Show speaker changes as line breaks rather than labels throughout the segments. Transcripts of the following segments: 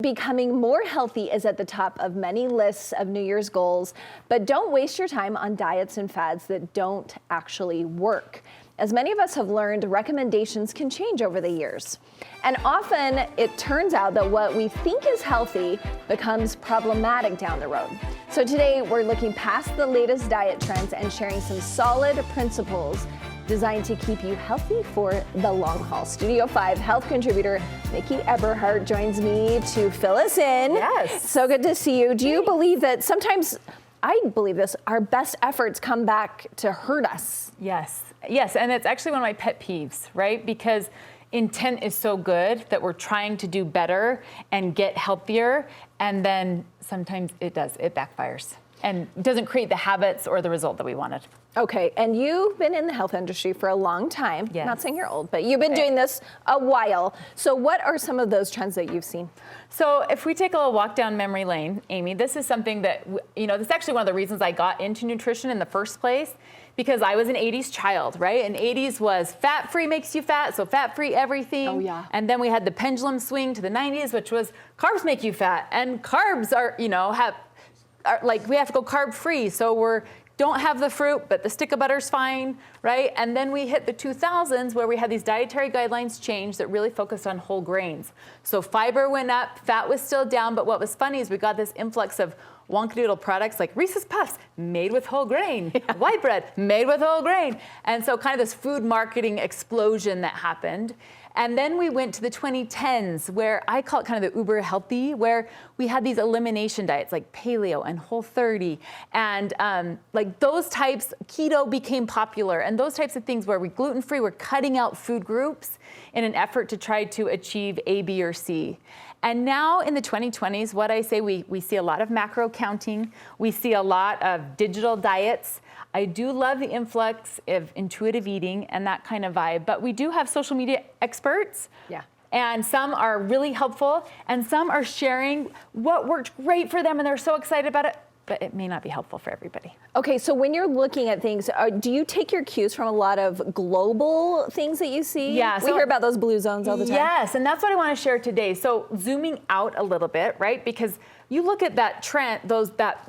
Becoming more healthy is at the top of many lists of New Year's goals, but don't waste your time on diets and fads that don't actually work. As many of us have learned, recommendations can change over the years. And often it turns out that what we think is healthy becomes problematic down the road. So today we're looking past the latest diet trends and sharing some solid principles designed to keep you healthy for the long haul. Studio 5 health contributor Miki Eberhardt joins me to fill us in.
Yes.
So good to see you. Do you believe that sometimes, I believe this, our best efforts come back to hurt us?
Yes. Yes, and it's actually one of my pet peeves, right? Because intent is so good that we're trying to do better and get healthier, and then sometimes it backfires and doesn't create the habits or the result that we wanted.
Okay, and you've been in the health industry for a long time.
Yes.
Not saying you're old, but you've been doing this a while. So what are some of those trends that you've seen?
So if we take a little walk down memory lane, Amy, this is something that, this is actually one of the reasons I got into nutrition in the first place, because I was an 80s child, right? And 80s was fat-free makes you fat, so fat-free everything.
Oh, yeah.
And then we had the pendulum swing to the 90s, which was carbs make you fat. And carbs are, we have to go carb-free, so we don't have the fruit, but the stick of butter's fine, right? And then we hit the 2000s where we had these dietary guidelines change that really focused on whole grains. So fiber went up, fat was still down, but what was funny is we got this influx of wonkadoodle products like Reese's Puffs, made with whole grain, white bread, made with whole grain. And so kind of this food marketing explosion that happened. And then we went to the 2010s, where I call it kind of the uber healthy, where we had these elimination diets like paleo and Whole30, and like those types, keto became popular, and those types of things where we're gluten-free, we're cutting out food groups in an effort to try to achieve A, B, or C. And now in the 2020s, what I say, we see a lot of macro counting, we see a lot of digital diets. I do love the influx of intuitive eating and that kind of vibe, but we do have social media experts.
Yeah.
And some are really helpful, and some are sharing what worked great for them, and they're so excited about it, but it may not be helpful for everybody.
Okay, so when you're looking at things, do you take your cues from a lot of global things that you see?
Yeah.
We hear about those blue zones all the time.
Yes, and that's what I want to share today. So zooming out a little bit, right? Because you look at that trend, that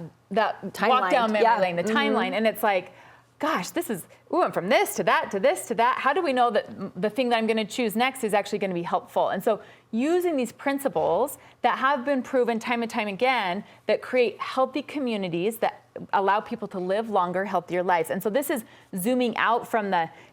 Timeline.
walk down memory lane, the
Mm-hmm.
timeline, and it's like, gosh, we went from this to that to this to that. How do we know that the thing that I'm going to choose next is actually going to be helpful? And so using these principles that have been proven time and time again that create healthy communities that allow people to live longer, healthier lives. And so this is zooming out from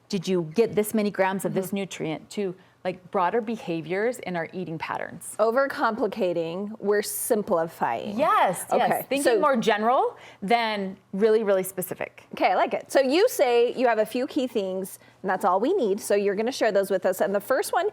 did you get this many grams of this nutrient, to like broader behaviors in our eating patterns.
Overcomplicating, we're simplifying.
Yes,
Okay.
yes. Thinking more general than really, really specific.
Okay, I like it. So you say you have a few key things, and that's all we need. So you're going to share those with us. And the first one,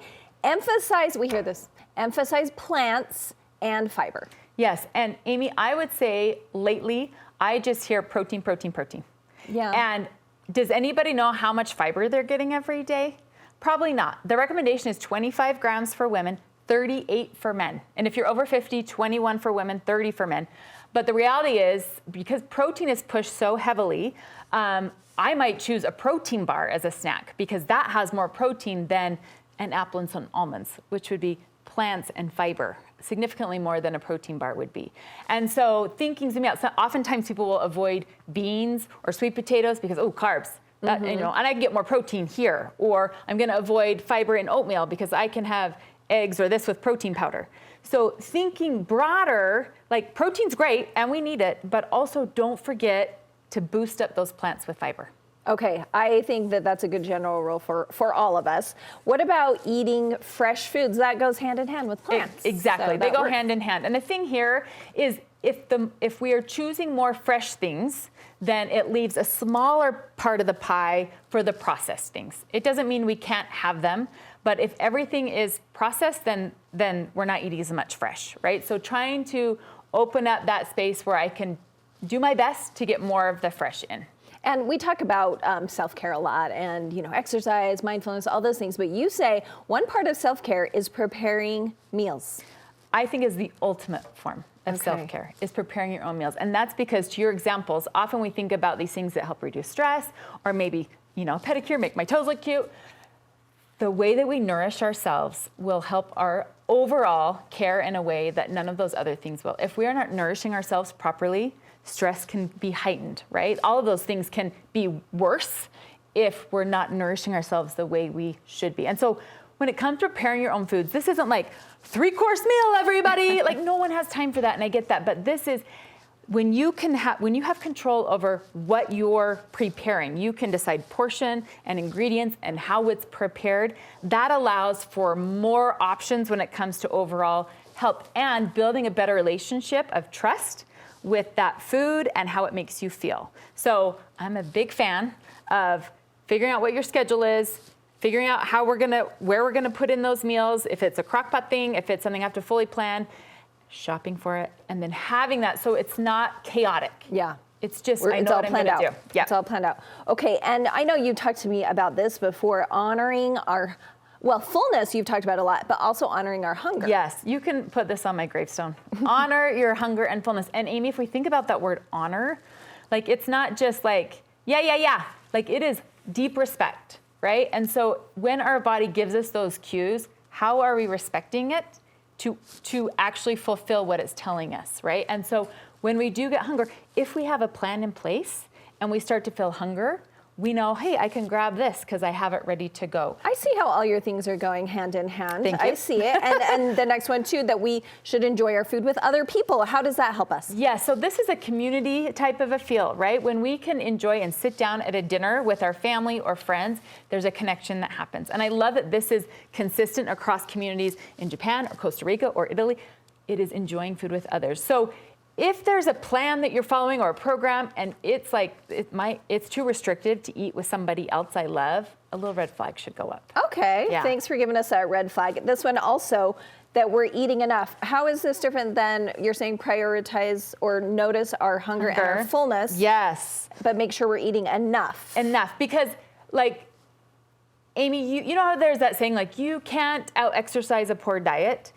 we hear this, emphasize plants and fiber.
Yes, and Amy, I would say lately, I just hear protein, protein, protein.
Yeah.
And does anybody know how much fiber they're getting every day? Probably not. The recommendation is 25 grams for women, 38 for men. And if you're over 50, 21 for women, 30 for men. But the reality is, because protein is pushed so heavily, I might choose a protein bar as a snack, because that has more protein than an apple and some almonds, which would be plants and fiber, significantly more than a protein bar would be. And so zooming out, so oftentimes people will avoid beans or sweet potatoes because, carbs. And I can get more protein here, or I'm going to avoid fiber in oatmeal because I can have eggs or this with protein powder. So thinking broader, like protein's great and we need it, but also don't forget to boost up those plants with fiber.
Okay, I think that that's a good general rule for all of us. What about eating fresh foods? That goes hand in hand with plants.
Exactly,
So
they go
works.
hand in hand. And the thing here is if we are choosing more fresh things, then it leaves a smaller part of the pie for the processed things. It doesn't mean we can't have them, but if everything is processed, then we're not eating as much fresh, right? So trying to open up that space where I can do my best to get more of the fresh in.
And we talk about self-care a lot, and exercise, mindfulness, all those things, but you say one part of self-care is preparing meals.
I think is the ultimate form of self-care, is preparing your own meals. And that's because, to your examples, often we think about these things that help reduce stress, or maybe, pedicure, make my toes look cute. the way that we nourish ourselves will help our overall care in a way that none of those other things will. If we are not nourishing ourselves properly, stress can be heightened, right? All of those things can be worse if we're not nourishing ourselves the way we should be. And so when it comes to preparing your own foods, this isn't like 3-course meal, everybody. Like, no one has time for that, and I get that. But this is when you have control over what you're preparing, you can decide portion and ingredients and how it's prepared. That allows for more options when it comes to overall health and building a better relationship of trust with that food and how it makes you feel. So I'm a big fan of figuring out what your schedule is, figuring out where we're gonna put in those meals, if it's a crock pot thing, if it's something I have to fully plan, shopping for it, and then having that so it's not chaotic.
Yeah.
It's just, I know what I'm gonna do. Yeah.
It's all planned out. Okay, and I know you talked to me about this before, honoring our, well, fullness you've talked about a lot, but also honoring our hunger.
Yes, you can put this on my gravestone. Honor your hunger and fullness. And Amy, if we think about that word honor, like it's not just like, yeah. Like it is deep respect, right? And so when our body gives us those cues, how are we respecting it to actually fulfill what it's telling us, right? And so when we do get hunger, if we have a plan in place and we start to feel hunger, we know, hey, I can grab this because I have it ready to go.
I see how all your things are going hand in hand.
Thank you.
I see it. And the next one too, that we should enjoy our food with other people. How does that help us?
Yeah, so this is a community type of a feel, right? When we can enjoy and sit down at a dinner with our family or friends, there's a connection that happens. And I love that this is consistent across communities in Japan or Costa Rica or Italy. It is enjoying food with others. So if there's a plan that you're following or a program and it's like, it's too restrictive to eat with somebody else I love, a little red flag should go up.
Okay,
Yeah.
Thanks for giving us a red flag. This one also, that we're eating enough. How is this different than you're saying prioritize or notice our hunger and our fullness?
Yes.
But make sure we're eating enough.
Enough, because like, Amy, you know how there's that saying, like, you can't out-exercise a poor diet.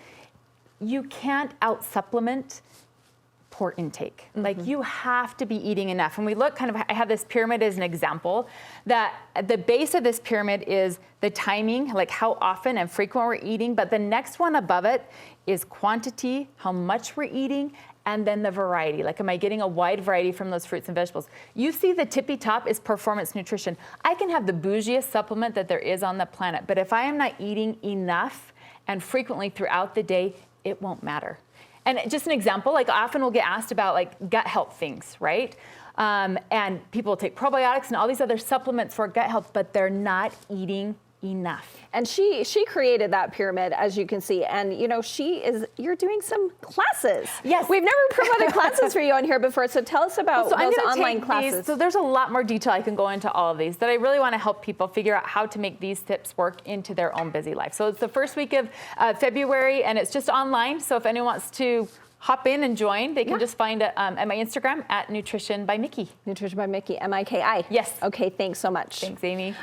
You can't out-supplement poor intake. Mm-hmm. Like you have to be eating enough. And we look kind of, I have this pyramid as an example, that at the base of this pyramid is the timing, like how often and frequent we're eating, but the next one above it is quantity, how much we're eating, and then the variety. Like, am I getting a wide variety from those fruits and vegetables? You see the tippy top is performance nutrition. I can have the bougiest supplement that there is on the planet, but if I am not eating enough and frequently throughout the day, it won't matter. And just an example, like often we'll get asked about like gut health things, right? And people take probiotics and all these other supplements for gut health, but they're not eating enough.
And she created that pyramid, as you can see. And you know, you're doing some classes.
Yes.
We've never promoted classes for you on here before. So tell us about those online classes.
So there's a lot more detail I can go into all of these that I really want to help people figure out how to make these tips work into their own busy life. So it's the first week of February and it's just online. So if anyone wants to hop in and join, they can just find it at my Instagram at Nutrition by Miki.
Nutrition by Miki, M-I-K-I.
Yes.
Okay, thanks so much.
Thanks, Amy.